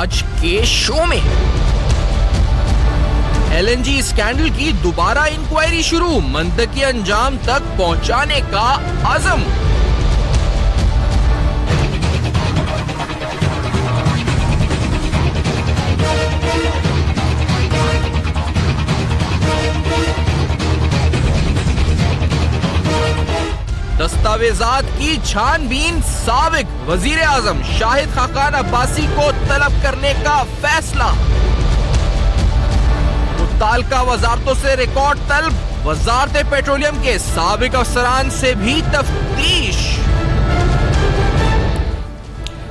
आज के शो में एलएनजी स्कैंडल की दोबारा इंक्वायरी शुरू, मंतकी अंजाम तक पहुंचाने का अज़म। दस्तावेजात की छानबीन, साबिक वजीर आजम शाहिद खाकान अब्बासी को तलब करने का फैसला। मुत्ताल्लिका वजारतों से रिकॉर्ड तलब, वजारत पेट्रोलियम के साबिक अफसरान से भी तफ्तीश।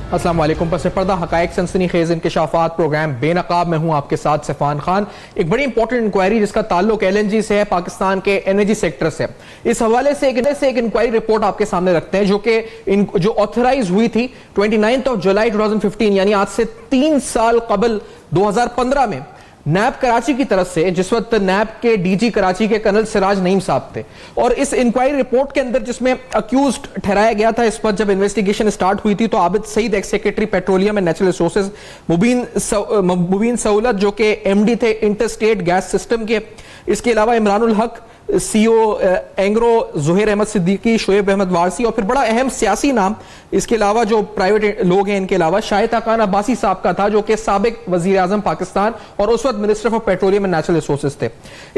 अस्सलाम वालेकुम। पस पर्दा हकायक सनसनीखेज इंकशाफात प्रोग्राम बेनकाब में हूं आपके साथ सिफान खान। एक बड़ी इंपॉर्टेंट इंक्वायरी जिसका ताल्लुक एलएनजी से है, पाकिस्तान के एनर्जी सेक्टर से। इस हवाले से एक इंक्वायरी रिपोर्ट आपके सामने रखते हैं जो ऑथराइज हुई थी 29 जुलाई 2015, यानी आज से 3 साल कबल 2015 में नैब कराची की तरफ से, जिस वक्त नैब के डीजी कराची के कर्नल सिराज नईम साहब थे। और इस इंक्वायरी रिपोर्ट के अंदर जिसमें अक्यूज्ड ठहराया गया था, इस पर जब इन्वेस्टिगेशन स्टार्ट हुई थी तो Abid Saeed ex secretary petroleum and natural resources, Mubeen Saulat जो कि एमडी थे इंटरस्टेट गैस सिस्टम के, इसके अलावा इमरानुल हक सीओ एंग्रो, जुहैर अहमद सिद्दीकी, शोएब अहमद वारसी और फिर बड़ा अहम सियासी नाम इसके अलावा जो प्राइवेट लोग हैं इनके अलावा शाहिद खाकान अब्बासी साहब का था, जो कि साबिक वजीर आजम पाकिस्तान और उस वक्त minister for petroleum and natural resources थे।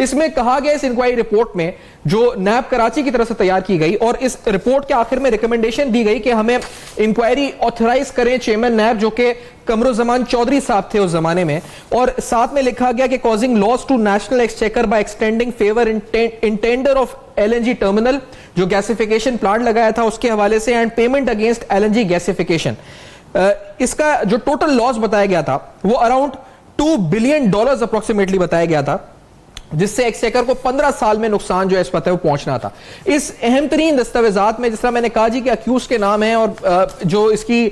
इसमें कहा गया, इस इंक्वायरी रिपोर्ट में जो नैब कराची की तरफ से तैयार की गई, और इस रिपोर्ट के आखिर में रिकमेंडेशन दी गई कि हमें इंक्वायरी ऑथराइज करें चेयरमैन नैब जो कि कमरुज़्ज़मान चौधरी साहब थे उस जमाने में, और साथ में लिखा गया कि causing loss to national exchequer by extending favour in tender of LNG terminal, जो गैसिफिकेशन प्लांट लगाया था उसके हवाले से, and payment against LNG gasification. इसका जो टोटल लॉस बताया गया था वो अराउंड $2 बिलियन अप्रोक्सीमेटली बताया गया था, जिससे एक्सचेकर को 15 साल में नुकसान जो है इस पता है वो पहुंचना था। इस अहम तरीन दस्तावेजात में, जिस तरह मैंने कहा जी कि अक्यूज के नाम है और जो इसकी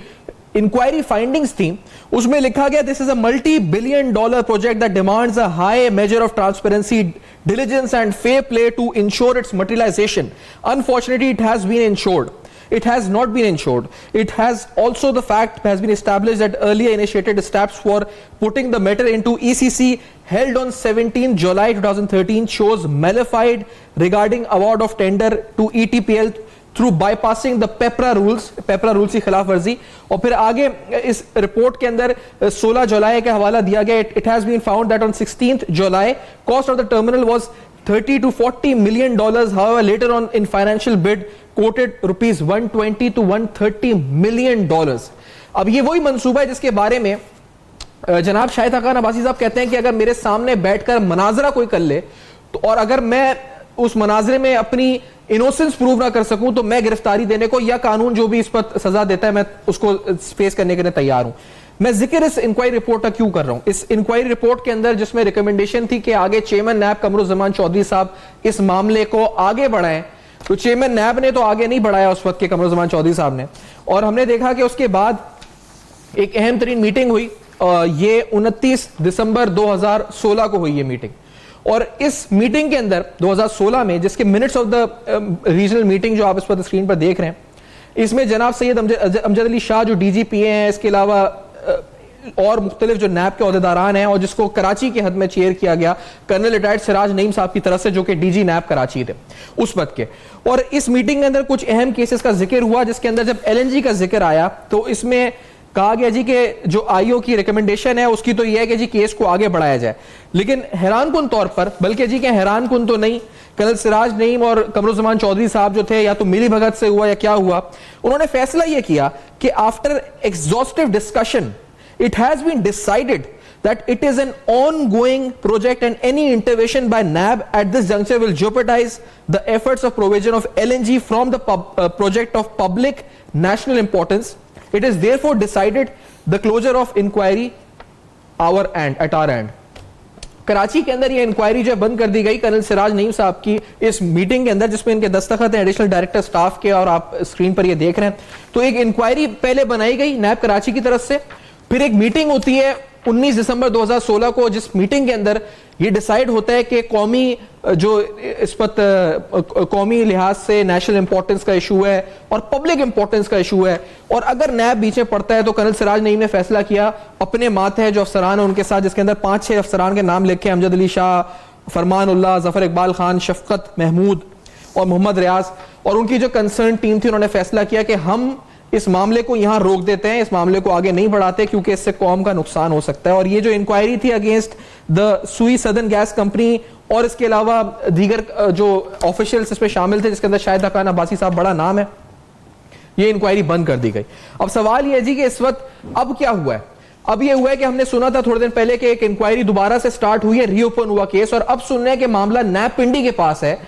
इंक्वायरी फाइंडिंग्स थी उसमें लिखा गया, this is a multi-billion dollar project that demands a high measure of transparency, diligence and fair play to ensure its materialization. Unfortunately, it has been ensured. It has not been ensured. It has also the fact has been established that earlier initiated steps for putting the matter into ECC held on 17 July 2013 shows malified regarding award of tender to ETPL through bypassing the PEPRA rules की खिलाफ वर्जी। और फिर आगे इस report के अंदर 16 जुलाई का हवाला दिया गया, it has been found that on 16 July cost of the terminal was $30 to $40 million, however later on in financial bid quoted rupees 120 to 130 million dollars। अब ये वही मंसूबा है जिसके बारे में जनाब शाहिद खाकान अब्बासी साहब कहते हैं कि अगर मेरे सामने बैठकर मनाजरा कोई कर ले तो, और अगर मैं उस मनाजरे में अपनी इनोसेंस प्रूव ना कर सकूं तो मैं गिरफ्तारी देने को या कानून जो भी इस पर सजा देता है मैं उसको फेस करने के लिए तैयार हूं। मैं जिक्र इस इंक्वायरी रिपोर्ट का क्यों कर रहा हूं? इस इंक्वायरी रिपोर्ट के अंदर जिसमें रिकमेंडेशन थी कि आगे चेयरमैन नैब कमरुज़्ज़मान चौधरी साहब इस मामले को आगे बढ़ाएं, तो चेयरमैन नैब ने तो आगे नहीं बढ़ाया उस वक्त के कमरुज़्ज़मान चौधरी साहब ने। और हमने देखा कि उसके बाद एक अहम तरीन मीटिंग हुई, ये 29 दिसंबर 2016 को हुई ये मीटिंग। और इस मीटिंग के अंदर 2016 में, जिसके minutes of the regional meeting जो आप इस पर स्क्रीन पर देख रहे हैं, इसमें जनाब सैयद अमजद अली शाह जो डीजीपीए हैं, इसके अलावा और मुख्तलिफ जो नैब के अहदेदारान हैं, और जिसको कराची के हद में चेयर किया गया कर्नल रिटायर्ड सिराज नईम साहब की तरफ से जो कि डीजी नैब कराची थे उस वक्त के। और इस मीटिंग के अंदर कुछ अहम केसेस का जिक्र हुआ, जिसके अंदर जब एलएनजी का जिक्र आया तो इसमें कहा गया जी कि जो आईओ की रिकमेंडेशन है उसकी तो यह है कि जी केस को आगे बढ़ाया जाए, लेकिन हैरानकुन तौर पर, बल्कि जी के हैरानकुन तो नहीं, कर्नल सिराज नईम और कमरुज़्ज़मान चौधरी साहब जो थे, या तो मिली भगत से हुआ या क्या हुआ, उन्होंने फैसला यह किया कि after exhaustive discussion it has been decided that it is an ongoing project and any intervention by NAB at this juncture will jeopardize the efforts of provision of LNG from the project of public national importance. It is therefore decided the closure of inquiry at our end. Karachi के अंदर ये inquiry जो बंद कर दी गई colonel Siraj Naeem साहब की इस मीटिंग के अंदर, जिसमें इनके दस्तखत हैं एडिशनल डायरेक्टर स्टाफ के, और आप स्क्रीन पर ये देख रहे हैं। तो एक इंक्वायरी पहले बनाई गई नैब कराची की तरफ से, फिर एक मीटिंग होती है 19 दिसंबर 2016 को जिस मीटिंग के अंदर ये डिसाइड होता है कि कौमी जो इस वक्त कौमी लिहाज से नेशनल इंपॉर्टेंस का इशू है और पब्लिक इंपॉर्टेंस का इशू है, और अगर नैब बीच में पड़ता है तो कर्नल सिराज नईम ने फैसला किया अपने मातहत जो अफसरान है उनके साथ, जिसके अंदर 5-6 अफसरान के नाम लिखे, अमजद अली शाह, फरमान उल्लाह, जफर इकबाल खान, शफकत महमूद और मोहम्मद रियाज, और उनकी जो कंसर्न टीम थी उन्होंने फैसला किया कि हम इस मामले को यहां रोक देते हैं, इस मामले को आगे नहीं बढ़ाते क्योंकि इससे कौम का नुकसान हो सकता है। और ये जो इंक्वायरी थी अगेंस्ट द सुई सदर्न गैस कंपनी और इसके अलावा दीगर जो ऑफिशियल्स इसमें शामिल थे, जिसके अंदर शाहिद हक्कान अब्बासी साहब बड़ा नाम है, ये इंक्वायरी बंद कर दी गई। अब सवाल ये है जी कि इस वक्त अब क्या हुआ है? अब ये हुआ है कि हमने सुना था थोड़े दिन पहले कि एक इंक्वायरी दोबारा से स्टार्ट हुई है, रीओपन हुआ केस, और अब सुन रहे हैं कि मामला नैब पिंडी के पास है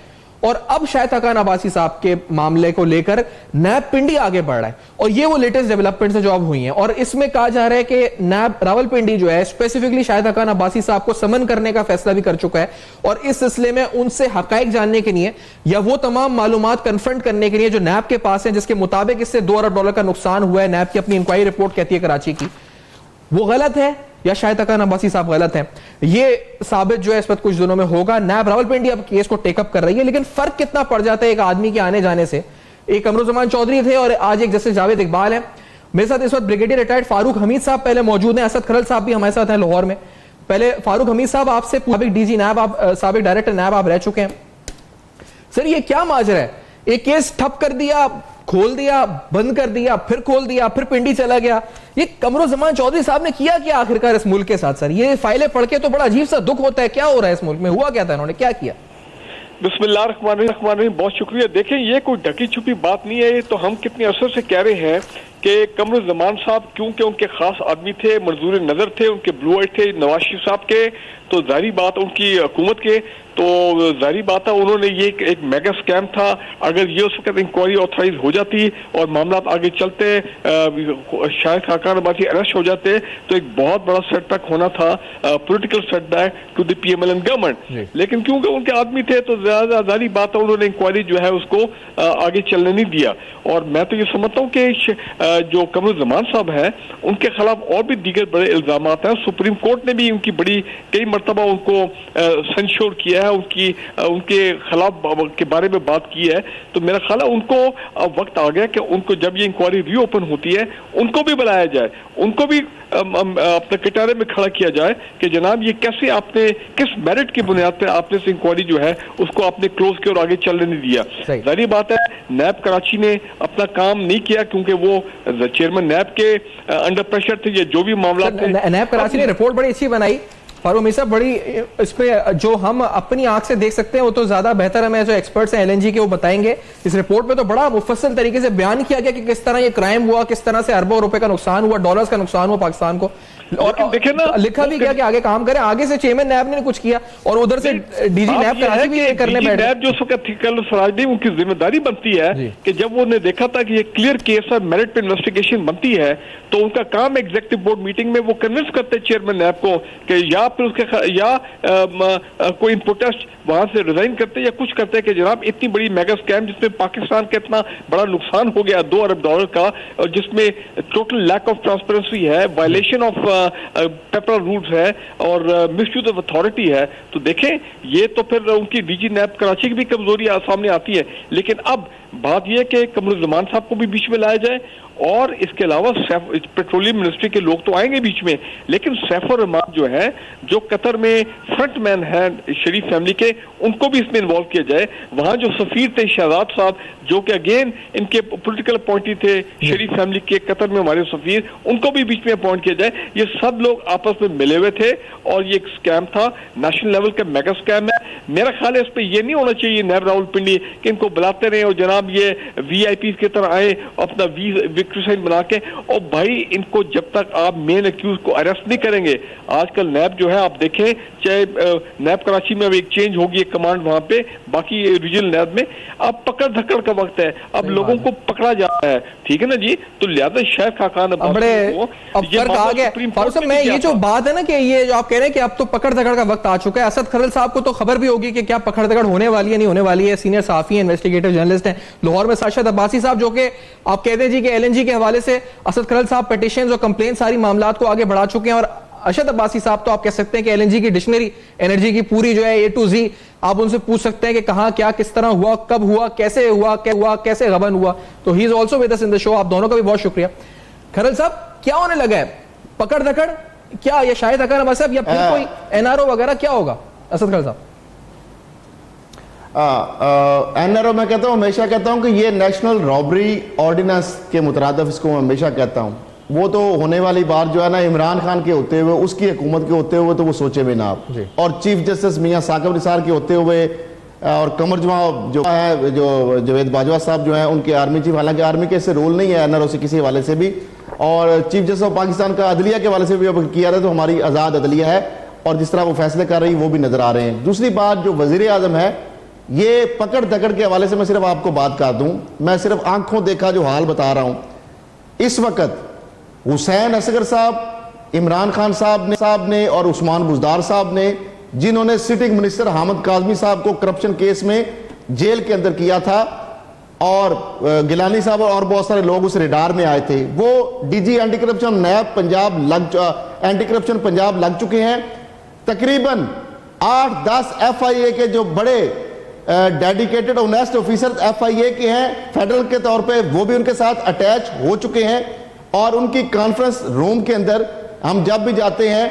और अब शाहिद हक्कान अब्बासी साहब के मामले को लेकर नैब पिंडी आगे बढ़ रहा है। और ये वो लेटेस्ट डेवलपमेंट्स जो अब हुई हैं, और इसमें कहा जा रहा है कि नैब रावलपिंडी जो है स्पेसिफिकली शाहिद हक्कान अब्बासी साहब को समन करने का फैसला भी कर चुका है, और इस सिलसिले में उनसे हकाइक जानने के लिए या वो तमाम मालूमात कन्फ्रंट करने के लिए जो नैब के पास है, जिसके मुताबिक इससे $2 अरब का नुकसान हुआ है, नैब की अपनी इंक्वायरी रिपोर्ट कहती है कराची की, वो गलत है या शाहिद हक्कान अब्बासी साहब गलत हैं, ये साबित जो है इस वक्त कुछ दिनों में होगा। नैब रावलपिंडी अब केस को टेकअप कर रही है, लेकिन फर्क कितना पड़ जाता है एक आदमी के आने जाने से। एक कमरुज़्ज़मान चौधरी थे और आज एक जस्टिस जावेद इकबाल है। मेरे साथ इस वक्त ब्रिगेडियर रिटायर्ड फारूक हमीद साहब पहले मौजूद हैं, असद खरल साहब भी हमारे साथ हैं लाहौर में। पहले फारूक हमीद साहब, आपसे साबिक डीजी नैब, आप साबिक डायरेक्टर नैब आप रह चुके हैं सर, ये क्या माजरा है? एक केस ठप कर दिया, खोल दिया, बंद कर दिया, फिर खोल दिया, फिर पिंडी चला गया, ये कमरुज़्ज़मान चौधरी साहब ने किया क्या आखिरकार इस मुल्क के साथ? सर ये फाइलें पढ़ के तो बड़ा अजीब सा दुख होता है, क्या हो रहा है इस मुल्क में, हुआ क्या था, इन्होंने क्या किया? बिस्मिल्लाहिर्रहमानिर्रहीम, बहुत शुक्रिया। देखें, ये कोई ढकी छुपी बात नहीं है, ये तो हम कितने अरसे से कह रहे हैं कि कमरुज़्ज़मान साहब क्योंकि उनके खास आदमी थे, मंजूर नजर थे, उनके ब्लू आइट थे नवाज शरीफ साहब के, तो जाहिर बात उनकी हुकूमत के, तो जाहिर बात है उन्होंने ये एक मेगा स्कैम था। अगर ये उस वक्त इंक्वायरी ऑथराइज हो जाती और मामला आगे चलते, शाहिद हक्कान अब्बासी अरेस्ट हो जाते, तो एक बहुत बड़ा सेटबैक होना था, political setback to the PMLN government. लेकिन क्योंकि उनके आदमी थे तो ज्यादा जाहिर बात है उन्होंने इंक्वायरी जो है उसको आगे चलने नहीं दिया। और मैं तो ये समझता हूँ कि जो कमरुज़्ज़मान साहब हैं उनके खिलाफ और भी दीगर बड़े इल्जाम हैं। सुप्रीम कोर्ट ने भी उनकी बड़ी कई मरतबा उनको सेंश्योर किया है, उनके खिलाफ के बारे में बात की है। तो मेरा ख्याल है उनको वक्त आ गया कि उनको जब ये इंक्वायरी रीओपन होती है उनको भी बुलाया जाए, उनको भी अपने कटारे में खड़ा किया जाए कि जनाब ये कैसे आपने, किस मेरिट की बुनियाद पर आपने इस इंक्वायरी जो है उसको आपने क्लोज किया और आगे चलने नहीं दिया। जाहिर बात है नैब कराची ने अपना काम नहीं किया क्योंकि वो चेयरमैन नैब के अंडर प्रेशर थे, ये जो भी मामला थे। नैब कराची ने रिपोर्ट बड़ी अच्छी बनाई फारूक हमीद साहब, बड़ी इस पे जो हम अपनी आंख से देख सकते हैं वो तो ज्यादा बेहतर हमें जो एक्सपर्ट्स हैं LNG के वो बताएंगे। इस रिपोर्ट में तो बड़ा मुफस्सल तरीके से बयान किया गया कि किस तरह ये क्राइम हुआ, किस तरह से अरबों रुपए का नुकसान हुआ, डॉलर्स का नुकसान हुआ पाकिस्तान को, और देखे ना लिखा भी गया कि आगे काम करें। आगे से चेयरमैन नैब ने कुछ किया और उधर से डीजी नैब कराची भी करने बैठे। नैब जो सराज उनकी जिम्मेदारी बनती है कि जब उन्होंने देखा था कि ये क्लियर केस है, मेरिट पे इन्वेस्टिगेशन बनती है, तो उनका काम एग्जीक्यूटिव बोर्ड मीटिंग में वो कन्विंस करते चेयरमैन नैब को कि या फिर उसके या कोई प्रोटेस्ट वहां से रिजाइन करते या कुछ करते कि जनाब इतनी बड़ी मेगा स्कैम जिसमें पाकिस्तान का इतना बड़ा नुकसान हो गया $2 अरब का, और जिसमें टोटल लैक ऑफ ट्रांसपेरेंसी है, वायलेशन ऑफ पेपर रूल्स है और मिसयूज ऑफ अथॉरिटी है। तो देखें ये तो फिर उनकी डीजी नैब कराची की भी कमजोरी सामने आती है। लेकिन अब बात यह कि कमरुज़्ज़मान साहब को भी बीच में लाया जाए, और इसके अलावा पेट्रोलियम मिनिस्ट्री के लोग तो आएंगे बीच में, लेकिन सैफुर रहमान जो है, जो कतर में फ्रंटमैन है शरीफ फैमिली के, उनको भी इसमें इन्वॉल्व किया जाए। वहां जो सफीर थे शहजाद साहब, जो कि अगेन इनके पॉलिटिकल अपॉइंटेड थे शरीफ फैमिली के कतर में हमारे सफीर, उनको भी बीच में अपॉइंट किया जाए। ये सब लोग आपस में मिले हुए थे और ये एक स्कैम था, नेशनल लेवल का मेगा स्कैम है। मेरा ख्याल है इस पर यह नहीं होना चाहिए नैब रावलपिंडी कि इनको बुलाते रहे और जनाब ये VIP की तरह आए अपना विक्ट्री साइन बना के, और भाई इनको जब तक आप मेन एक्यूज को अरेस्ट नहीं करेंगे, आजकल नैब जो है आप देखें, चाहे नैब कराची में अब एक चेंज होगी एक कमांड वहां पे, बाकी रीजनल नैब में अब पकड़ धक्कड़ का वक्त है, अब लोगों को पकड़ा जा रहा है, ठीक है ना जी। तो लिहाजा शाहिद हक्कान मैं ये जो बात है ना कि ये जो आप कह रहे हैं कि अब तो पकड़ धकड़ का वक्त आ चुका है, असद खरल साहब को तो खबर भी होगी कि क्या पकड़ धकड़ होने वाली है नहीं होने वाली है, सीनियर साफी है, इन्वेस्टिगेटिव जर्नलिस्ट हैं लाहौर में। शाहिद अब्बासी साहब जो कि आप कहते हैं जी कि LNG के हवाले से असद खरल साहब पिटीशंस और कंप्लेंट सारी मामलात को आगे बढ़ा चुके हैं, और अरशद अब्बासी साहब तो आप कह सकते हैं कि एलएनजी की डिक्शनरी, एनर्जी की पूरी जो है A to Z, आप उनसे पूछ सकते हैं कि कहां क्या किस तरह हुआ, कब हुआ, कैसे हुआ, क्या हुआ, कैसे गबन हुआ। तो he is also with us in the show. आप दोनों का भी बहुत शुक्रिया। खरल साहब, क्या होने लगा है? पकड़ धकड़ क्या, ये शाहिद हकान अब्बासी साहब या फिर कोई एनआरओ वगैरह क्या होगा? असद खरल साहब। एनआरओ मैं कहता हूं, हमेशा कहता हूं कि ये नेशनल रॉबरी ऑर्डिनेंस के मुतरादिफ इसको मैं हमेशा कहता हूं। वो तो होने वाली बात जो है ना, इमरान खान के होते हुए, उसकी हुकूमत के होते हुए तो वो सोचे भी ना आप, और चीफ जस्टिस मियां साकिब निसार के होते हुए, और कमर जमा जो है, जो जवेद बाजवा साहब जो है उनके आर्मी चीफ, हालांकि आर्मी के ऐसे रोल नहीं है एनआरओ से किसी हवाले से भी, और चीफ जस्टिस ऑफ पाकिस्तान का अदलिया के हवाले से भी अब किया रहा है, तो हमारी आज़ाद अदलिया है और जिस तरह वो फैसले कर रही वो भी नजर आ रहे हैं। दूसरी बात जो वजीर आजम है, ये पकड़ दकड़ के हवाले से मैं सिर्फ आपको बात कर दूं, मैं सिर्फ आंखों देखा जो हाल बता रहा हूं। इस वक्त हुसैन असगर साहब, इमरान खान साहब ने और उस्मान बुजदार साहब ने, जिन्होंने सिटिंग मिनिस्टर हामिद काजमी साहब को करप्शन केस में जेल के अंदर किया था, और गिलानी साहब और बहुत सारे लोग उस रेडार में आए थे, वो डीजी एंटी करप्शन नैब पंजाब एंटी करप्शन पंजाब लग चुके हैं। तकरीबन 8-10 FIA के जो बड़े डेडिकेटेड ऑनेस्ट ऑफिसर FIA के हैं फेडरल के तौर पे, वो भी उनके साथ अटैच हो चुके हैं, और उनकी कॉन्फ्रेंस रूम के अंदर हम जब भी जाते हैं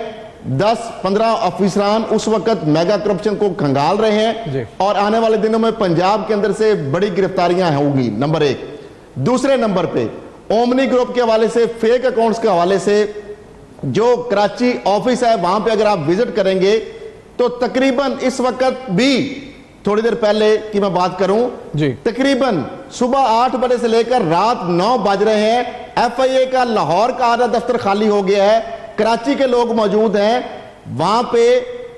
10-15 अफसरान उस वक्त मेगा करप्शन को खंगाल रहे हैं, और आने वाले दिनों में पंजाब के अंदर से बड़ी गिरफ्तारियां होंगी, नंबर 1। दूसरे नंबर पे ओमनी ग्रुप के हवाले से, फेक अकाउंट्स के हवाले से, जो कराची ऑफिस है वहां पे अगर आप विजिट करेंगे तो तकरीबन इस वक्त भी, थोड़ी देर पहले की मैं बात करूं जी, तकरीबन सुबह 8 बजे से लेकर रात 9 बज रहे हैं, FIA का लाहौर का आधा दफ्तर खाली हो गया है, कराची के लोग मौजूद हैं वहां पे।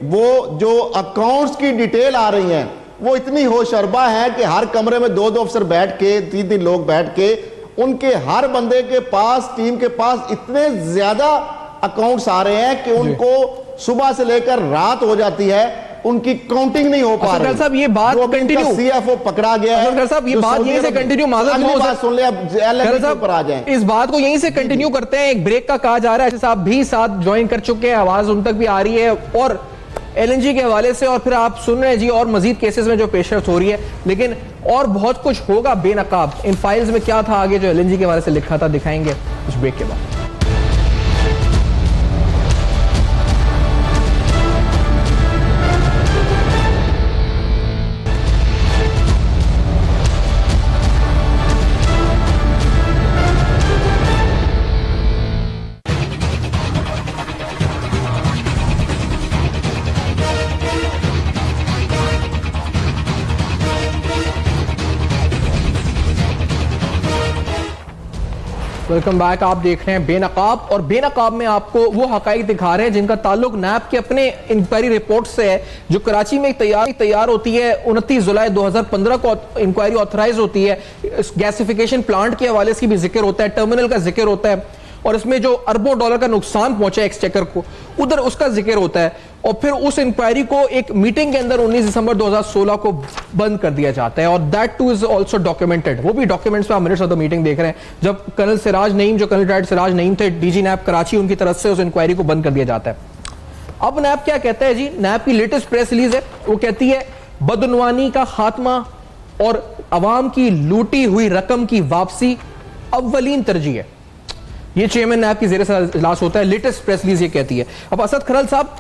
वो जो अकाउंट्स की डिटेल आ रही हैं वो इतनी होशरबा है कि हर कमरे में 2-2 अफसर बैठ के, 3-3 लोग बैठ के, उनके हर बंदे के पास, टीम के पास इतने ज्यादा अकाउंट्स आ रहे हैं कि उनको सुबह से लेकर रात हो जाती है, उनकी काउंटिंग नहीं हो पा रही। साहब ये बात कंटिन्यू, CFO पकड़ा गया है साहब, ये बात यहीं से कंटिन्यू, बात सुन ले, अब पर आ जाएं। इस बात को यहीं से कंटिन्यू करते हैं। एक ब्रेक का कहा जा रहा है, साहब भी साथ ज्वाइन कर चुके हैं, आवाज उन तक भी आ रही है, और LNG के हवाले से, और फिर आप सुन रहे हैं जी और मजीद केसेस में जो पेशरफ हो रही है, लेकिन और बहुत कुछ होगा बेनकाब। इन फाइल्स में क्या था आगे जो LNG के हवाले से लिखा था, दिखाएंगे इस ब्रेक के बाद। Welcome back. आप देख रहे हैं बेनकाब, और बेनकाब में आपको वो हकाइक दिखा रहे हैं जिनका ताल्लुक नैब के अपने इंक्वायरी रिपोर्ट से है, जो कराची में तैयार होती है। 29 जुलाई 2015 को इंक्वायरी ऑथराइज होती है। गैसिफिकेशन प्लांट के हवाले से भी जिक्र होता है, टर्मिनल का जिक्र होता है, और इसमें जो अरबों डॉलर का नुकसान पहुंचा एक्सचेकर को, उधर उसका जिक्र होता है। और फिर उस इंक्वायरी को एक मीटिंग के अंदर 19 दिसंबर 2016 को बंद कर दिया जाता है, और that two is also documented. वो भी डॉक्यूमेंट्स में आप मिनट्स ऑफ द मीटिंग देख रहे हैं, जब कर्नल सिराज नईम, जो कर्नल रिटायर्ड सिराज नईम थे, डीजी नैब कराची, उनकी तरफ से उस इंक्वायरी को बंद कर दिया जाता है। अब नैब क्या कहता है जी, नैब की लेटेस्ट प्रेस रिलीज है, वो कहती है बदउनवानी का खात्मा और अवाम की लूटी हुई रकम की वापसी अव्वलीन तरजीह है। ये चेयरमैन नैब की ज़ेरे इजलास होता है, लेटेस्ट प्रेस रिलीज ये कहती है। अब असद खरल साहब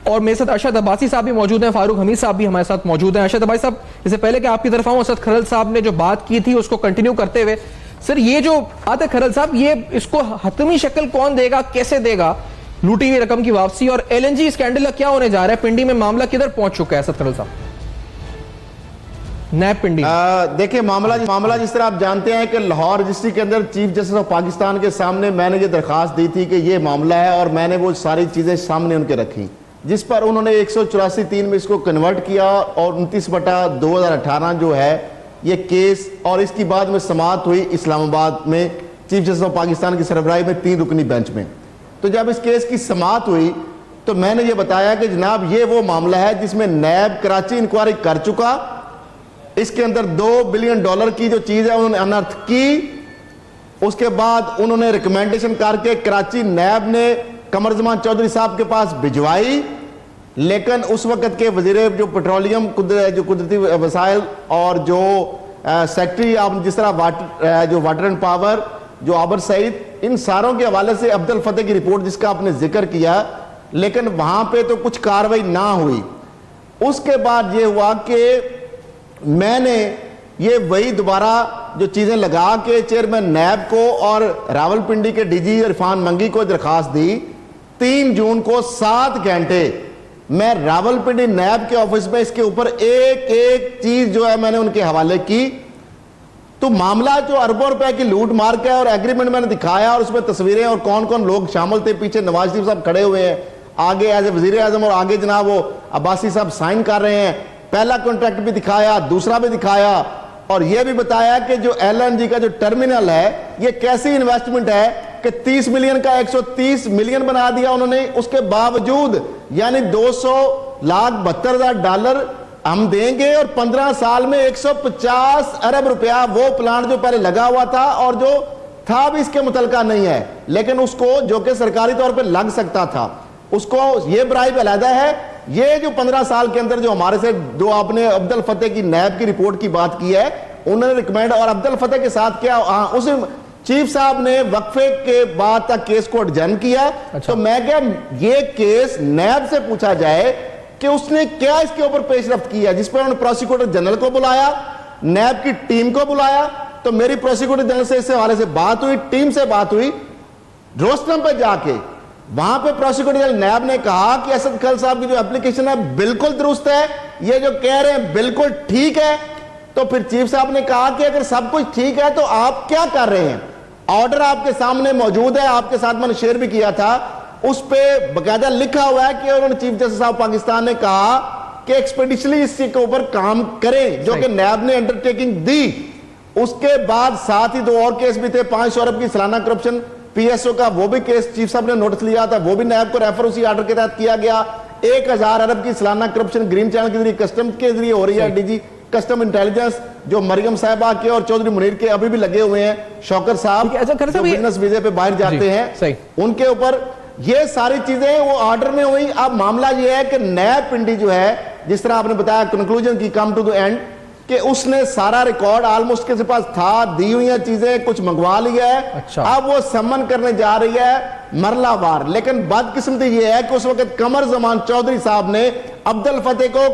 और मेरे साथ अरशद अब्बासी साहब भी मौजूद हैं, फारूक हमीद साहब भी हमारे साथ मौजूद हैं। अरशद अब्बासी साहब, इससे पहले कि आपकी तरफ आऊं, असद खरल साहब ने जो बात की थी उसको कंटिन्यू करते हुए, सर ये जो बात है खरल साहब, ये इसको हतमी शक्ल कौन देगा, कैसे देगा लूटी हुई रकम की वापसी, और LNG स्कैंडल का क्या होने जा रहा है, पिंडी में मामला किधर पहुंच चुका है असद खरल साहब? नैब पिंडी देखिए, मामला जिस तरह आप जानते हैं कि लाहौर रजिस्ट्री के अंदर चीफ जस्टिस ऑफ पाकिस्तान के सामने मैंने ये दरखास्त दी थी कि ये मामला है, और मैंने वो सारी चीजें सामने उनके रखी, जिस पर उन्होंने 184(3) में इसको कन्वर्ट किया, और 29/2018 जो है ये केस, और इसकी बाद में समाअत हुई इस्लामाबाद में चीफ जस्टिस ऑफ पाकिस्तान की सरबराही में 3 रुकनी बेंच में। तो जब इस केस की समाअत हुई तो मैंने ये बताया कि जनाब ये वो मामला है जिसमें नैब कराची इंक्वायरी कर चुका, इसके अंदर $2 बिलियन की जो चीज है उन्होंने अनर्थ की, उसके बाद उन्होंने रिकमेंडेशन करके कराची नैब ने कमरजमान चौधरी साहब के पास भिजवाई, लेकिन उस वक्त के वजीर जो पेट्रोलियम जो कुदरती वसाइल और जो सेक्रेटरी आप जिस तरह जो वाटर एंड पावर जो आबर सईद, इन सारों के हवाले से अब्दुल फतेह की रिपोर्ट जिसका आपने जिक्र किया, लेकिन वहां पे तो कुछ कार्रवाई ना हुई। उसके बाद ये हुआ कि मैंने ये वही दोबारा जो चीजें लगा के चेयरमैन नैब को और रावलपिंडी के डीजी इरफान मंगी को दरखास्त दी। 3 जून को 7 घंटे मैं रावलपिंडी नैब के ऑफिस में इसके ऊपर एक एक चीज जो है मैंने उनके हवाले की। तो मामला जो अरबों रुपए की लूट मार का है और एग्रीमेंट मैंने दिखाया और उसमें तस्वीरें और कौन कौन लोग शामिल थे, पीछे नवाज शरीफ साहब खड़े हुए हैं, आगे एज ए वजीर आजम और आगे जनाब वो अब्बासी साहब साइन कर रहे हैं। पहला कॉन्ट्रैक्ट भी दिखाया, दूसरा भी दिखाया और यह भी बताया कि जो LNG का जो टर्मिनल है ये कैसी इन्वेस्टमेंट है कि 30 मिलियन का 130 मिलियन बना दिया उन्होंने। उसके बावजूद यानी $200,72,000 हम देंगे और 15 साल में 150 अरब रुपया वो प्लांट जो पहले लगा हुआ था और जो था भी इसके मुतलका नहीं है, लेकिन उसको जो कि सरकारी तौर पे लग सकता था, उसको ये ब्राइब अलहदा है। ये जो 15 साल के अंदर जो हमारे से जो आपने अब्दुल फतेह की नैब की रिपोर्ट की बात की है, उन्होंने रिकमेंड और अब्दुल फतेह के साथ क्या उस चीफ साहब ने वक्फे के बाद तक केस को एडजर्न किया। अच्छा। तो मैं क्या ये केस नैब से पूछा जाए कि उसने क्या इसके ऊपर पेशरफ्त किया, जिस पर उन्होंने प्रोसिक्यूटर जनरल को बुलाया, नैब की टीम को बुलाया। तो मेरी प्रोसिक्यूटर जनरल से इस हवाले से बात हुई, टीम से बात हुई, रोस्टम पे जाके वहां पे प्रोसिक्यूटर जनरल नैब ने कहा कि असद खल साहब की जो एप्लीकेशन है बिल्कुल दुरुस्त है, ये जो कह रहे हैं बिल्कुल ठीक है। तो फिर चीफ साहब ने कहा कि अगर सब कुछ ठीक है तो आप क्या कर रहे हैं, ऑर्डर आपके सामने मौजूद है, आपके साथ मैंने शेयर भी किया था, उस पे बकायदा लिखा हुआ है कि उन्होंने चीफ जस्टिस साहब पाकिस्तान ने कहा कि एक्सपेडिशनली इस चीज के ऊपर काम करें, जो कि नैब ने अंडरटेकिंग दी। उसके बाद साथ ही 2 और केस भी थे, 500 अरब की सालाना करप्शन PSO का, वो भी केस चीफ साहब ने नोटिस लिया था, वो भी नैब को रेफर उसी ऑर्डर के तहत किया गया। 1000 अरब की सालाना करप्शन ग्रीन चैनल के जरिए कस्टम के जरिए हो रही है, DG कस्टम इंटेलिजेंस जो मरियम साहिबा के और चौधरी मुनीर के अभी भी लगे हुए हैं, शौकत साहब जो बिजनेस वीजे पे बाहर जाते हैं, उनके ऊपर ये सारी चीजें वो ऑर्डर में हुई। अब मामला ये है कि नैब पिंडी जो है, जिस तरह आपने बताया कंक्लूजन की कम टू द एंड, कि उसने सारा रिकॉर्ड ऑलमोस्ट के पास था, दी हुई चीजें कुछ मंगवा लिया है। अच्छा। अब वो सम्मन करने जा रही है मरलावार। लेकिन बदकिस्मती ये है कि उस वक्त कमर जमान चौधरी साहब ने अब्दुल फतेह को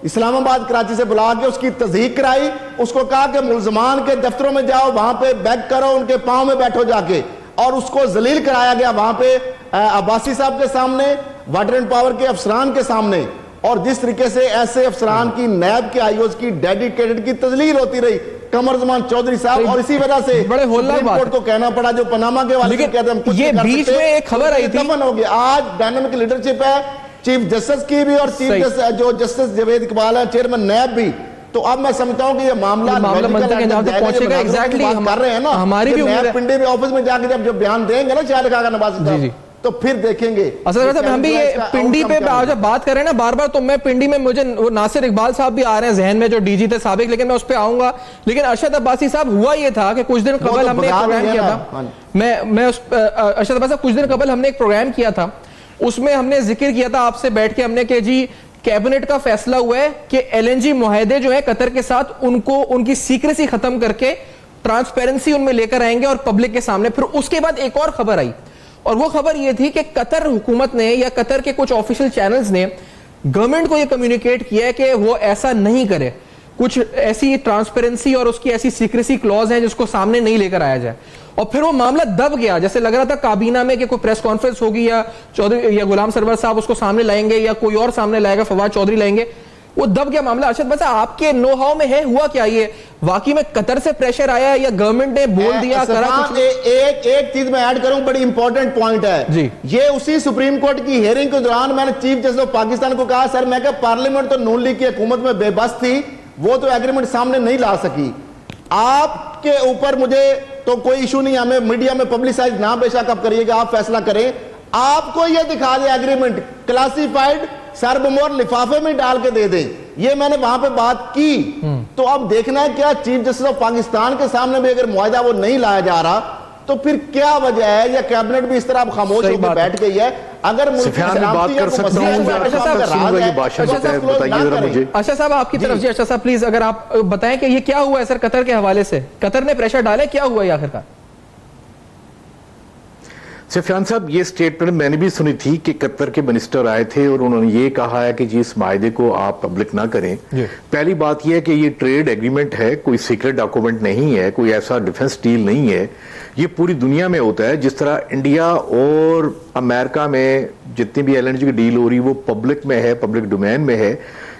इस्लामाबाद कराची से बुला के उसकी तस्दीक कराई, उसको कहा कि मुलजमान के दफ्तरों में जाओ, वहां पे बैक करो, उनके पांव में बैठो जाके, और उसको जलील कराया गया वहां पे अब्बासी साहब के सामने, वाटर एंड पावर के अफसरान के सामने। और जिस तरीके से ऐसे अफसरान की नैब के आईओज की डेडिकेटेड की तजलील होती रही कमर जमान चौधरी साहब, और इसी वजह से बड़े सुप्रीम कोर्ट को कहना पड़ा जो पनामा के वाले कहते हैं ये बीच में एक खबर आई थी, दफन हो गया। आज डायनामिक लीडरशिप है चीफ जस्टिस की भी और चीफ जस्टिस जो जस्टिस जावेद इकबाल है, चेयरमैन नैब भी। तो अब मैं समझता हूं कि ये मामला पहुंचेगा एग्जैक्टली हम कर रहे हैं ना, हमारी भी नैब पिंडी में ऑफिस में जाके जब जो बयान देंगे ना शायद खाका नवाज साहब, तो फिर देखेंगे। असल हम भी ये पिंडी पे जब बात कर रहे हैं ना बार बार, तो मैं पिंडी में मुझे वो नासिर इकबाल साहब भी आ रहे हैं जहन में जो DG थे साबिक, लेकिन मैं उस पर आऊंगा। लेकिन अरशद अब्बासी साहब, हुआ ये था कि कुछ दिन कबल हमने एक प्रोग्राम किया था, मैं उस अरशद अब्बासी साहब कुछ दिन कबल हमने एक प्रोग्राम किया था, उसमें हमने जिक्र किया था आपसे बैठ के हमने कि जी कैबिनेट का फैसला हुआ है कि LNG मुआहदे जो है कतर के साथ उनको उनकी सीक्रेसी खत्म करके ट्रांसपेरेंसी उनमें लेकर आएंगे और पब्लिक के सामने। फिर उसके बाद एक और खबर आई, और वो खबर ये थी कि कतर हुकूमत ने या कतर के कुछ ऑफिशियल चैनल्स ने गवर्नमेंट को ये कम्युनिकेट किया है कि वो ऐसा नहीं करे, कुछ ऐसी ट्रांसपेरेंसी और उसकी ऐसी सीक्रेसी क्लॉज है जिसको सामने नहीं लेकर आया जाए। और फिर वो मामला दब गया, जैसे लग रहा था काबीना में कि कोई प्रेस कॉन्फ्रेंस होगी या चौधरी या गुलाम सरवर साहब उसको सामने लाएंगे या कोई और सामने लाएगा, फवाद चौधरी लाएंगे, वो दब गया मामला। अरशद बस आपके नो हाउ में है, हुआ क्या, ये वाकई में कतर से प्रेशर आया या गवर्नमेंट ने बोल दिया करा कुछ? एक चीज मैं ऐड करूं, बड़ी इंपॉर्टेंट पॉइंट है जी। ये उसी सुप्रीम कोर्ट की हियरिंग के दौरान मैंने चीफ जस्टिस ऑफ पाकिस्तान को कहा, सर मैं क्या पार्लियामेंट तो नून लीग की हुकूमत में बेबस थी, वो तो एग्रीमेंट सामने नहीं ला सकी, आपके ऊपर मुझे तो कोई इशू नहीं, हमें मीडिया में पब्लिसाइज ना बेशक आप करिएगा, आप फैसला करें, आपको यह दिखा दे एग्रीमेंट क्लासिफाइड सर्वमोर लिफाफे में डाल के दे दे, ये मैंने वहां पे बात की। तो अब देखना है क्या चीफ जस्टिस ऑफ पाकिस्तान के सामने भी अगर मुआहदा वो नहीं लाया जा रहा तो फिर क्या वजह है, या कैबिनेट भी इस तरह अब खामोश होकर बैठ गई है? अगर अच्छा साहब आपकी तरफ जी, अच्छा साहब प्लीज अगर आप बताएं कि ये क्या हुआ है सर कतर के हवाले से, कतर ने प्रेशर डाले, क्या हुआ है आखिरकार? सफियान साहब, ये स्टेटमेंट मैंने भी सुनी थी कि कतर के मिनिस्टर आए थे और उन्होंने ये कहा है कि जी इस मायदे को आप पब्लिक ना करें। पहली बात यह है कि ये ट्रेड एग्रीमेंट है, कोई सीक्रेट डॉक्यूमेंट नहीं है, कोई ऐसा डिफेंस डील नहीं है। ये पूरी दुनिया में होता है। जिस तरह इंडिया और अमेरिका में जितनी भी एलएनजी की डील हो रही वो पब्लिक में है, पब्लिक डोमेन में है,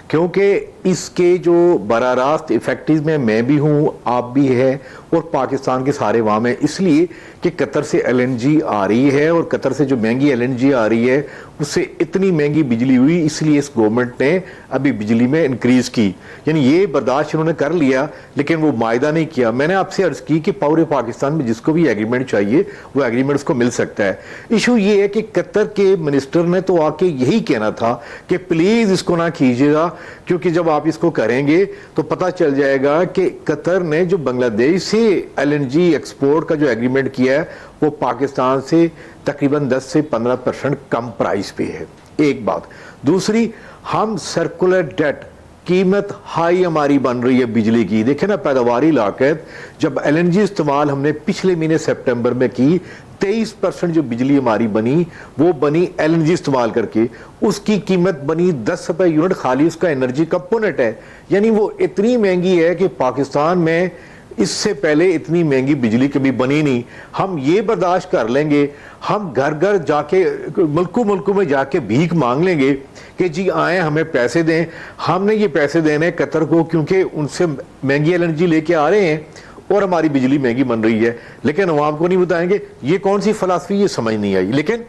क्योंकि इसके जो बराह रास्त इफेक्टिव में मैं भी हूं, आप भी है और पाकिस्तान के सारे वहां में, इसलिए कि कतर से एलएनजी आ रही है और कतर से जो महंगी एलएनजी आ रही है उससे इतनी महंगी बिजली हुई, इसलिए इस गवर्नमेंट ने अभी बिजली में इंक्रीज की। यानी ये बर्दाश्त उन्होंने कर लिया लेकिन वो मायदा नहीं किया। मैंने आपसे अर्ज की कि पूरे पाकिस्तान में जिसको भी एग्रीमेंट चाहिए वो एग्रीमेंट उसको मिल सकता है। इशू ये है कि कतर के मिनिस्टर ने तो आके यही कहना था कि प्लीज इसको ना कीजिएगा, क्योंकि जब आप इसको करेंगे तो पता चल जाएगा कि कतर ने जो बांग्लादेश से एलएनजी एक्सपोर्ट का जो एग्रीमेंट किया है वो पाकिस्तान से तकरीबन 10 से 15% कम प्राइस पे है। एक बात। दूसरी, हम सर्कुलर डेट, कीमत हाई हमारी बन रही है बिजली की। देखे ना पैदावारी लाकत, जब एलएनजी इस्तेमाल हमने पिछले महीने सितंबर में की, 23% जो बिजली हमारी बनी वो बनी एलएनजी इस्तेमाल करके। उसकी कीमत बनी 10 रुपए यूनिट, खाली उसका एनर्जी कंपोनेंट है। यानी वो इतनी महंगी है कि पाकिस्तान में इससे पहले इतनी महंगी बिजली कभी बनी नहीं। हम ये बर्दाश्त कर लेंगे, हम घर घर जाके मुल्कों में जाके भीख मांग लेंगे कि जी आए हमें पैसे दें। हमने ये पैसे देने कतर को क्योंकि उनसे महंगी एलएनजी लेके आ रहे हैं और हमारी बिजली महंगी बन रही है, लेकिन अवाम को नहीं बताएंगे। ये कौन सी फिलॉसफी, ये समझ नहीं आई। लेकिन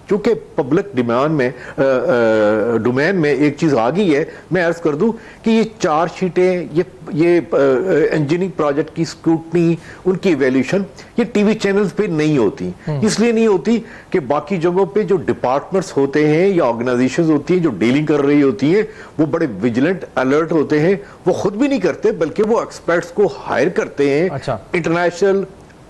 चूंकि पब्लिक डिमांड में डोमेन में एक चीज आ गई है, मैं अर्ज कर दूं कि ये चार्जशीटें, ये इंजीनियरिंग प्रोजेक्ट की स्क्रूटनी, उनकी इवैल्यूएशन ये टीवी चैनल्स पे नहीं होती। इसलिए नहीं होती कि बाकी जगहों पे जो डिपार्टमेंट्स होते हैं या ऑर्गेनाइजेशंस होती हैं जो डीलिंग कर रही होती हैं वो बड़े विजिलेंट अलर्ट होते हैं। वो खुद भी नहीं करते बल्कि वो एक्सपर्ट्स को हायर करते हैं। अच्छा। इंटरनेशनल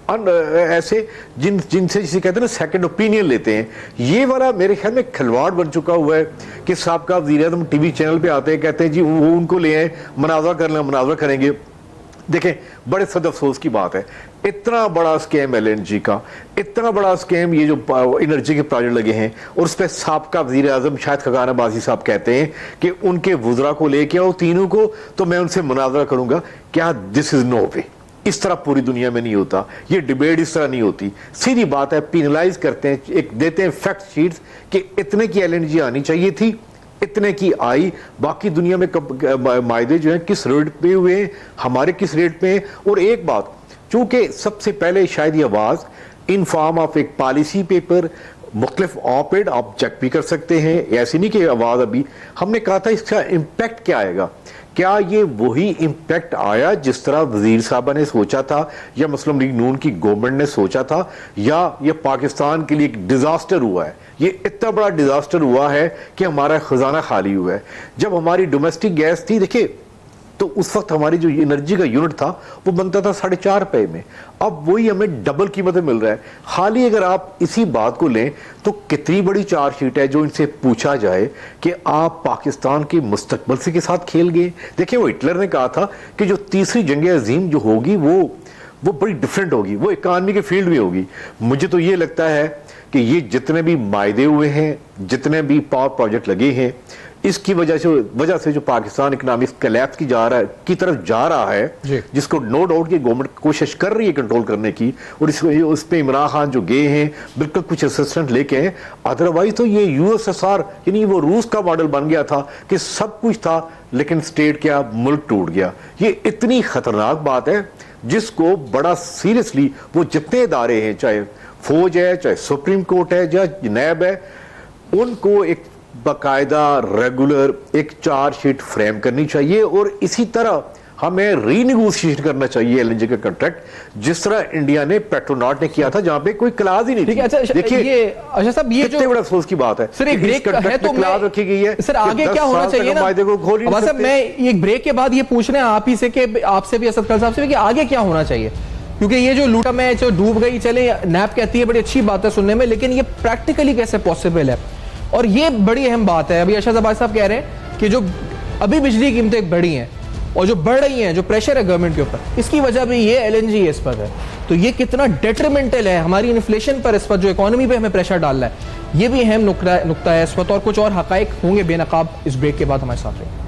ऐसे जिनसे जिसे कहते हैं ना सेकंड ओपिनियन लेते हैं। ये वाला मेरे ख्याल में खिलवाड़ बन चुका हुआ है कि साबका वज़ीर-ए-आज़म टीवी चैनल पे आते हैं, कहते हैं जी वो उनको ले आए, मुनाज़रा करेंगे। देखें, बड़े सद अफसोस की बात है, इतना बड़ा स्कैम एलएनजी का, इतना बड़ा स्कैम ये जो एनर्जी के प्रोजेक्ट लगे हैं, और उस पर साबका वज़ीर-ए-आज़म शाहिद खकान अब्बासी साहब कहते हैं कि उनके वुज़रा को लेके आओ तीनों को तो मैं उनसे मुनाज़रा करूंगा। क्या दिस इज नो वे। इस तरह पूरी दुनिया में नहीं होता, ये डिबेट इस तरह नहीं होती। सीधी बात है, पेनलाइज करते हैं, एक देते हैं फैक्ट शीट्स कि इतने की एलएनजी आनी चाहिए थी, इतने की आई। बाकी दुनिया में मायदे जो हैं किस रेट पे हुए हैं, हमारे किस रेट पे हैं। और एक बात, चूंकि सबसे पहले शायद ये आवाज इन फॉर्म ऑफ एक पॉलिसी पेपर, मुख्तलिफ ऑपेड आप चेक भी कर सकते हैं, ऐसी नहीं कि आवाज अभी हमने कहा था इसका इम्पैक्ट क्या आएगा। क्या ये वही इम्पैक्ट आया जिस तरह वजीर साहबा ने सोचा था या मुस्लिम लीग नून की गवर्नमेंट ने सोचा था, या ये पाकिस्तान के लिए एक डिजास्टर हुआ है? ये इतना बड़ा डिजास्टर हुआ है कि हमारा खजाना खाली हुआ है। जब हमारी डोमेस्टिक गैस थी, देखिए तो उस वक्त हमारी जो एनर्जी का यूनिट था वो बनता था 4.5 रुपए में, अब वही हमें डबल कीमत में मिल रहा है। खाली अगर आप इसी बात को लें तो कितनी बड़ी चार्जशीट है जो इनसे पूछा जाए कि आप पाकिस्तान के मुस्तकबिल से के साथ खेल गए। देखिए, वो हिटलर ने कहा था कि जो तीसरी जंग अजीम जो होगी वो बड़ी डिफरेंट होगी, वो इकानमी के फील्ड में होगी। मुझे तो ये लगता है कि ये जितने भी मायदे हुए हैं, जितने भी पावर प्रोजेक्ट लगे हैं, इसकी वजह से जो पाकिस्तान इकोनॉमिक कोलैप्स की तरफ जा रहा है, जिसको नो डाउट की गवर्नमेंट कोशिश कर रही है कंट्रोल करने की, और उस पे इमरान खान जो गए हैं बिल्कुल कुछ असिस्टेंट लेके हैं। अदरवाइज तो ये यूएसएसआर यानी वो रूस का मॉडल बन गया था कि सब कुछ था लेकिन स्टेट क्या, मुल्क टूट गया। ये इतनी खतरनाक बात है जिसको बड़ा सीरियसली वो जितने इदारे हैं, चाहे फौज है, चाहे सुप्रीम कोर्ट है, चाहे नैब है, उनको एक बाकायदा रेगुलर एक चार्जशीट फ्रेम करनी चाहिए और इसी तरह हमें रीनिगोशिएट करना चाहिए एलएनजी का कॉन्ट्रैक्ट, जिस तरह इंडिया ने पेट्रोनाट ने किया था, जहां पे कोई क्लास ही नहीं थी। अच्छा, देखिए ये अच्छा साहब, ये जो बड़ा अफसोस की बात है सर, एक ब्रेक है तो क्लास रखी गई है सर, आगे क्या होना चाहिए ना साहब, मैं एक ब्रेक के बाद ये पूछ रहे हैं आप ही से कि आपसे भी, असद खान साहब से भी, कि आगे क्या होना चाहिए। क्योंकि ये जो लूटा में जो डूब गई, चले नैप कहती है बड़ी अच्छी बात है सुनने में, लेकिन ये प्रैक्टिकली कैसे पॉसिबल है? और ये बड़ी अहम बात है। अभी अरशद अब्बासी साहब कह रहे हैं कि जो अभी बिजली की कीमतें बढ़ी हैं और जो बढ़ रही हैं, जो प्रेशर है गवर्नमेंट के ऊपर, इसकी वजह भी ये एलएनजी इस पर है। तो ये कितना डेट्रीमेंटल है हमारी इन्फ्लेशन पर, इस पर जो इकोनॉमी पे हमें प्रेशर डाल रहा है, ये भी अहम नुक्ता है इस वक्त। और कुछ और हकाइक होंगे बेनकाब इस ब्रेक के बाद हमारे साथ रहे।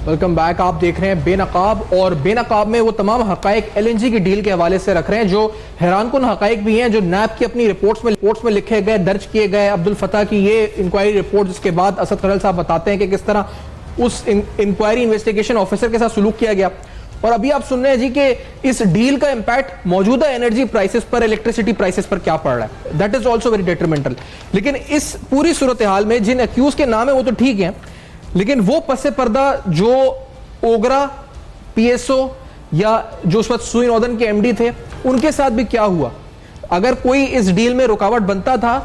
Welcome back. आप देख रहे हैं बेनकाब, और बेनकाब में वो तमाम हकाइक एलएनजी की डील के हवाले से रख रहे हैं जो हैरानकुन हकाइक भी हैं, जो नैप की अपनी रिपोर्ट्स में लिखे गए, दर्ज किए गए। अब्दुल फतह की ये इंक्वायरी रिपोर्ट, जिसके बाद असद खरल साहब बताते हैं कि किस तरह उस इंक्वायरी इन्वेस्टिगेशन ऑफिसर के साथ सुलूक किया गया। और अभी आप सुन रहे हैं जी कि इस डील का इंपैक्ट मौजूदा एनर्जी प्राइसेस पर, इलेक्ट्रिसिटी प्राइसेस पर क्या पड़ रहा है। That is also very detrimental. लेकिन इस पूरी सूरत हाल में जिन अक्यूज के नाम है वो तो ठीक है, लेकिन वो पसे पर्दा जो ओगरा, पीएसओ या जो उस वक्त सुई नॉर्दर्न के एमडी थे, उनके साथ भी क्या हुआ? अगर कोई इस डील में रुकावट बनता था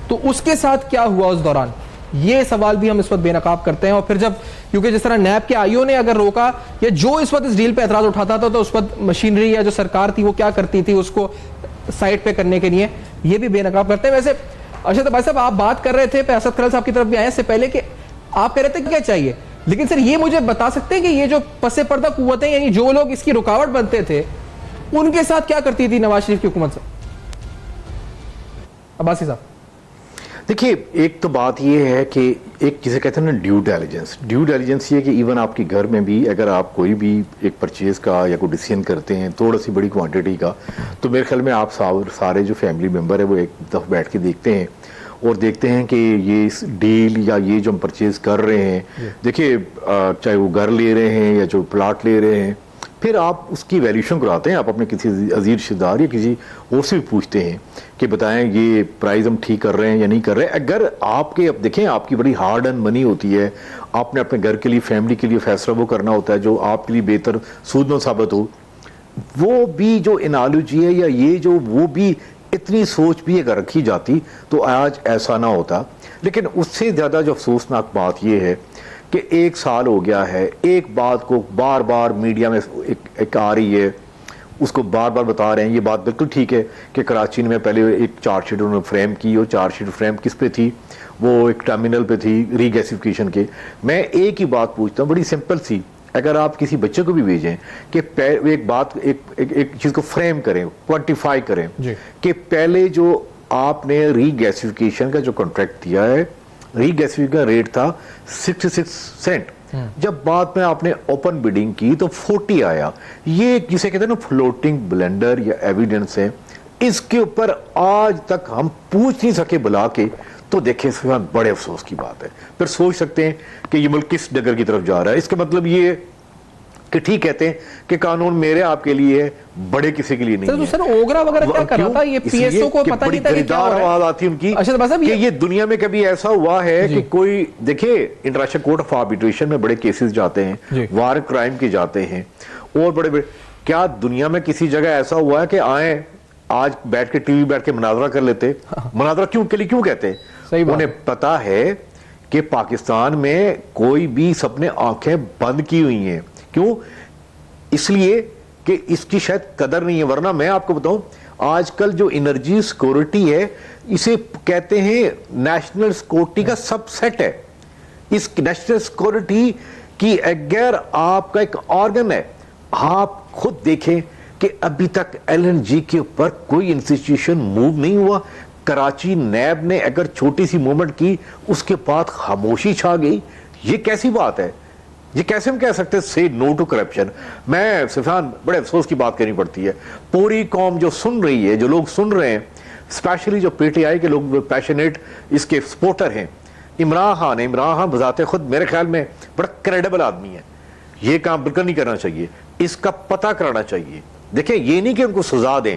तो उसके साथ क्या हुआ उस दौरान? ये सवाल भी हम इस वक्त बेनकाब करते हैं। और फिर जब, क्योंकि जिस तरह नैब के आईओ ने अगर रोका या जो इस वक्त इस डील पे एतराज उठाता था, तो उस वक्त मशीनरी या जो सरकार थी वो क्या करती थी उसको साइड पे करने के लिए, ये भी बेनकाब करते हैं। वैसे अरशद अब्बासी साहब, आप बात कर रहे थे, असद खरल साहब की तरफ भी आए इससे पहले, कि आप कह रहे थे क्या चाहिए, लेकिन सर ये मुझे बता सकते हैं कि ये जो पसे पर्दा कुव्वतें, यानी जो लोग इसकी रुकावट बनते थे, उनके साथ क्या करती थी नवाज शरीफ की हुकूमत से? अब्बासी साहब देखिए, एक तो बात ये है कि एक जिसे कहते हैं ना ड्यू डिलिजेंस ये कि इवन आपके घर में भी अगर आप कोई भी एक परचेज का या कोई डिसीजन करते हैं थोड़ी सी बड़ी क्वांटिटी का, तो मेरे ख्याल में आप सारे जो फैमिली मेम्बर है वो एक दफ़ा बैठ के देखते हैं और देखते हैं कि ये इस डील या ये जो हम परचेज कर रहे हैं, देखिए चाहे वो घर ले रहे हैं या जो प्लाट ले रहे हैं, फिर आप उसकी वैल्यूशन कराते हैं। आप अपने किसी अजीज रिश्तेदार या किसी और से भी पूछते हैं कि बताएं ये प्राइस हम ठीक कर रहे हैं या नहीं कर रहे हैं। अगर आपके, अब देखें, आपकी बड़ी हार्ड अर्न मनी होती है, आपने अपने घर के लिए, फैमिली के लिए फैसला वो करना होता है जो आपके लिए बेहतर सूदमंद साबित हो। वो भी जो एनालॉजी है या ये जो वो भी इतनी सोच भी अगर रखी जाती तो आज ऐसा ना होता। लेकिन उससे ज़्यादा जो अफसोसनाक बात यह है कि 1 साल हो गया है, एक बात को बार बार मीडिया में एक आ रही है, उसको बार बार बता रहे हैं। ये बात बिल्कुल ठीक है कि कराची में पहले एक चार्जशीट उन्होंने फ्रेम की, और चार्जशीट फ्रेम किस पे थी? वो एक टर्मिनल पे थी रीगैसिफिकेशन के। मैं एक ही बात पूछता हूँ, बड़ी सिंपल सी, अगर आप किसी बच्चे को भी भेजें कि एक बात, एक चीज़ को फ्रेम करें, क्वांटिफाई करें कि पहले जो आपने रीगैसिफिकेशन का जो कॉन्ट्रैक्ट दिया है, रीगैसिफिकेशन का रेट था 66 सेंट, जब बाद में आपने ओपन बिडिंग की तो 40 आया। ये जिसे कहते हैं ना फ्लोटिंग ब्लेंडर या एविडेंस है, इसके ऊपर आज तक हम पूछ नहीं सके बुला के। तो देखें, इस बड़े अफसोस की बात है। फिर सोच सकते हैं कि ये मुल्क किस डगर की तरफ जा रहा है। इसका मतलब ये कि ठीक कहते हैं कि कानून मेरे आपके लिए है, बड़े किसी के लिए नहीं है। सर ओगरा वगैरह क्या कर रहा था? ये पीएसओ को पता नहीं था कि क्या हो रहा है। आवाज आती उनकी कि ये दुनिया में कभी ऐसा हुआ है कि कोई, देखिए इंटरनेशनल कोर्ट ऑफ आर्बिट्रेशन में बड़े केसेस जाते हैं, वार क्राइम के जाते हैं, और बड़े बड़े, क्या दुनिया में किसी जगह ऐसा हुआ है कि आए आज बैठ के टीवी बैठ के मुनाजरा कर लेते? मुनाजरा क्यों के लिए क्यों कहते हैं? उन्हें पता है कि पाकिस्तान में कोई भी सबने आंखें बंद की हुई हैं। क्यों? इसलिए कि इसकी शायद कदर नहीं है। वरना मैं आपको बताऊं, आजकल जो एनर्जी सिक्योरिटी है, इसे कहते हैं नेशनल सिक्योरिटी का सबसेट है। इस नेशनल सिक्योरिटी की अगर आपका एक ऑर्गन है। आप खुद देखें कि अभी तक एलएनजी के ऊपर कोई इंस्टीट्यूशन मूव नहीं हुआ। कराची नैब ने अगर छोटी सी मूवमेंट की, उसके बाद खामोशी छा गई। ये कैसी बात है? ये कैसे हम कह सकते हैं से नो टू करप्शन? मैं सिफान, बड़े अफसोस की बात करनी पड़ती है। पूरी कौम जो सुन रही है, जो लोग सुन रहे हैं, स्पेशली जो पीटीआई के लोग पैशनेट इसके सपोर्टर हैं, इमरान खान बजाते खुद मेरे ख्याल में बड़ा क्रेडिबल आदमी है। ये काम बिल्कुल नहीं करना चाहिए, इसका पता कराना चाहिए। देखिए, ये नहीं कि उनको सजा दें,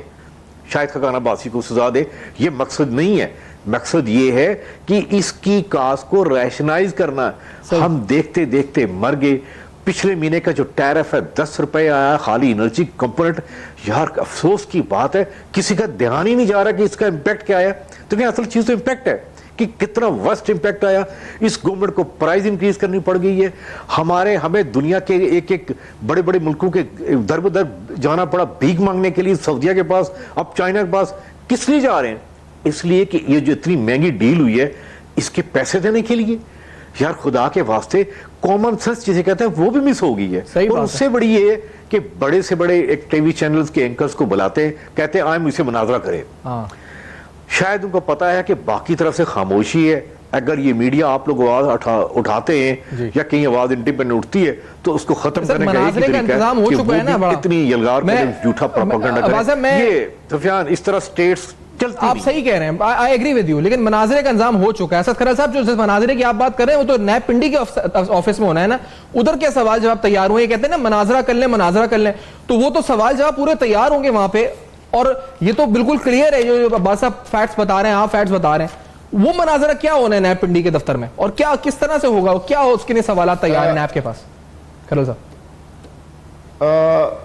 शाहिद खाकान अब्बासी को सजा दे, ये मकसद नहीं है। मकसद ये है कि इसकी कास्ट को रैशनाइज करना। हम देखते देखते मर गए। पिछले महीने का जो टैरिफ है 10 रुपए आया खाली एनर्जी कंपोनेंट। यार अफसोस की बात है किसी का ध्यान ही नहीं जा रहा कि इसका इंपैक्ट क्या है। तो क्या असल चीज तो इंपैक्ट है कि कितना वर्स्ट इंपैक्ट आया। इस गवर्नमेंट को प्राइस इंक्रीज करनी पड़ गई है। हमें दुनिया के एक एक बड़े बड़े मुल्कों के दर बदर जाना पड़ा भीख मांगने के लिए, सऊदीया के पास, अब चाइना के पास। किस लिए जा रहे हैं? इसलिए कि ये जो इतनी महंगी डील हुई है इसके पैसे देने के लिए। यार खुदा के वास्ते कॉमन सेंस जिसे कहते हैं वो भी मिस हो गई है। और उससे बड़ी ये है कि बड़े से बड़े एक टीवी चैनल्स के एंकर्स को बुलाते हैं, कहते हैं आए मुझसे मुनाजरा करें। शायद उनको पता है कि बाकी तरफ से खामोशी है। अगर ये मीडिया आप लोग आवाज उठाते हैं या कहीं आवाज इंडिपेंडेंट उठती है तो उसको खत्म करने का एक ही तरीका है कि वो भी इतनी यलगार करें, झूठा प्रोपेगेंडा करें। ये सुफियान इस तरह स्टेट्स आप सही कह रहे हैं, आई एग्री विद यू, लेकिन मनाजरे का इंतजाम हो चुका है। असद खैरा साहब, जो मनाजरे की आप बात कर रहे हैं वो तो नैब पिंडी के ऑफिस में होना है ना, उधर के सवाल जवाब तैयार हुए। कहते हैं ना मनाजरा कर लें, तो वो तो सवाल जवाब पूरे तैयार होंगे वहां पे। और ये तो बिल्कुल क्लियर है जो अब्बास साहब फैक्ट्स बता रहे हैं, आप फैक्ट्स बता रहे हैं। वो मनाजरा क्या होना है नैब पिंडी के दफ्तर में और क्या किस तरह से होगा, क्या हो उसके लिए सवाल तैयार है नैब के पास? खैर साहब,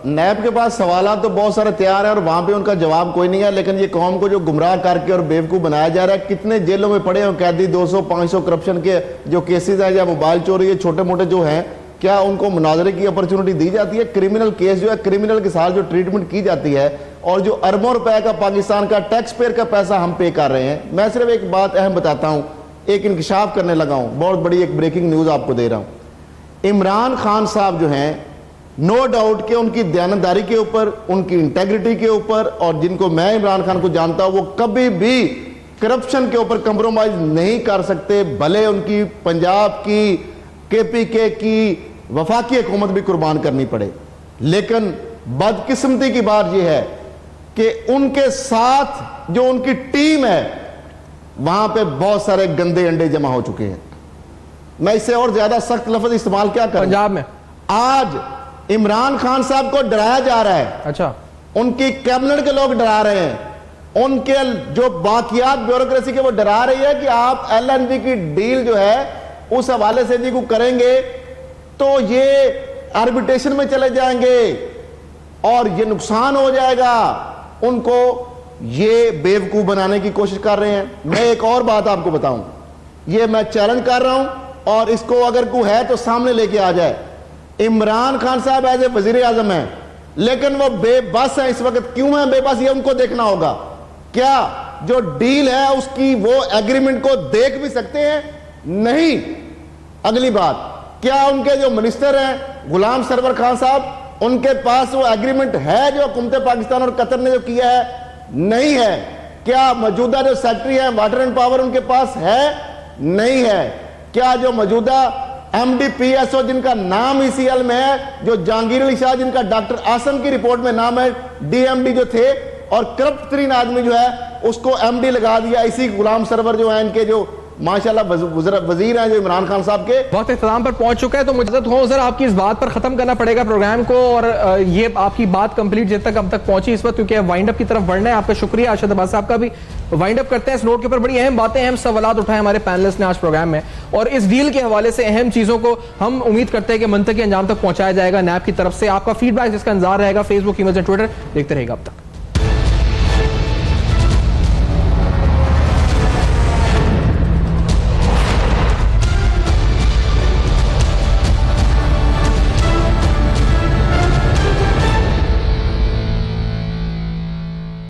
नैब के पास सवाल तो बहुत सारे तैयार हैं और वहां पे उनका जवाब कोई नहीं है। लेकिन ये कौम को जो गुमराह करके और बेवकूफ बनाया जा रहा है, कितने जेलों में पड़े हैं कैदी, 200-500 करप्शन के जो केसेस हैं या मोबाइल चोरी, ये छोटे मोटे जो हैं, क्या उनको मुनाजरे की अपॉर्चुनिटी दी जाती है? क्रिमिनल केस जो है, क्रिमिनल के साथ जो ट्रीटमेंट की जाती है और जो अरबों रुपए का पाकिस्तान का टैक्स पेयर का पैसा हम पे कर रहे हैं। मैं सिर्फ एक बात अहम बताता हूं, एक इंकशाफ करने लगा हूं, बहुत बड़ी एक ब्रेकिंग न्यूज आपको दे रहा हूं। इमरान खान साहब जो हैं, नो डाउट कि उनकी दयानतदारी के ऊपर, उनकी इंटेग्रिटी के ऊपर, और जिनको मैं इमरान खान को जानता हूं, वो कभी भी करप्शन के ऊपर कंप्रोमाइज नहीं कर सकते, भले उनकी पंजाब की, केपीके की, वफाकी हुकूमत भी कुर्बान करनी पड़े। लेकिन बदकिस्मती की बात यह है कि उनके साथ जो उनकी टीम है वहां पे बहुत सारे गंदे अंडे जमा हो चुके हैं। मैं इससे और ज्यादा सख्त लफ्ज इस्तेमाल क्या करूं? पंजाब में आज इमरान खान साहब को डराया जा रहा है। अच्छा, उनकी कैबिनेट के लोग डरा रहे हैं, उनके जो बाकियात ब्यूरोक्रेसी के वो डरा रही है कि आप LNG की डील जो है उस हवाले से जी को करेंगे तो ये आर्बिट्रेशन में चले जाएंगे और ये नुकसान हो जाएगा। उनको ये बेवकूफ बनाने की कोशिश कर रहे हैं। मैं एक और बात आपको बताऊं, ये मैं चैलेंज कर रहा हूं और इसको अगर कोई है तो सामने लेके आ जाए। इमरान खान साहब एज ए वजीर आजम है, लेकिन वो बेबस है इस वक्त। क्यों है बेबस, ये उनको देखना होगा। क्या जो डील है उसकी वो एग्रीमेंट को देख भी सकते हैं? नहीं। अगली बात, क्या उनके जो मिनिस्टर हैं गुलाम सरवर खान साहब, उनके पास वो एग्रीमेंट है जो हुकूमत पाकिस्तान और कतर ने जो किया है? नहीं है। क्या मौजूदा जो सेक्रेटरी है वाटर एंड पावर उनके पास है? नहीं है। क्या जो मौजूदा MDPSO जिनका नाम ECL में है, जो जहांगीर अली शाह जिनका डॉक्टर आसम की रिपोर्ट में नाम है, DMD जो थे, और करप्ट तरीन आदमी जो है उसको MD लगा दिया। इसी गुलाम सरवर जो है इनके जो माशाल्लाह वजीर हैं जो इमरान खान साहब के। वक्त इख्तिताम पर पहुंच चुका है, तो मुझे हो सर आपकी इस बात पर खत्म करना पड़ेगा प्रोग्राम को। और ये आपकी बात कंप्लीट जित तक अब तक पहुंची इस वक्त, क्योंकि वाइंड अप की तरफ बढ़ना है। आपका शुक्रिया। अरशद अब्बास साहब का भी वाइंड अप करते हैं इस नोट के ऊपर। बड़ी अहम बातें, अहम सवाल उठाए हमारे पैनलिस्ट ने आज प्रोग्राम में, और इस डील के हवाले से अहम चीजों को हम उम्मीद करते हैं कि मंतकी अंजाम तक पहुंचाया जाएगा नैब की तरफ से। आपका फीडबैक जिसका इंतजार रहेगा फेसबुक, ईमेल, ट्विटर देखते रहेगा अब तक।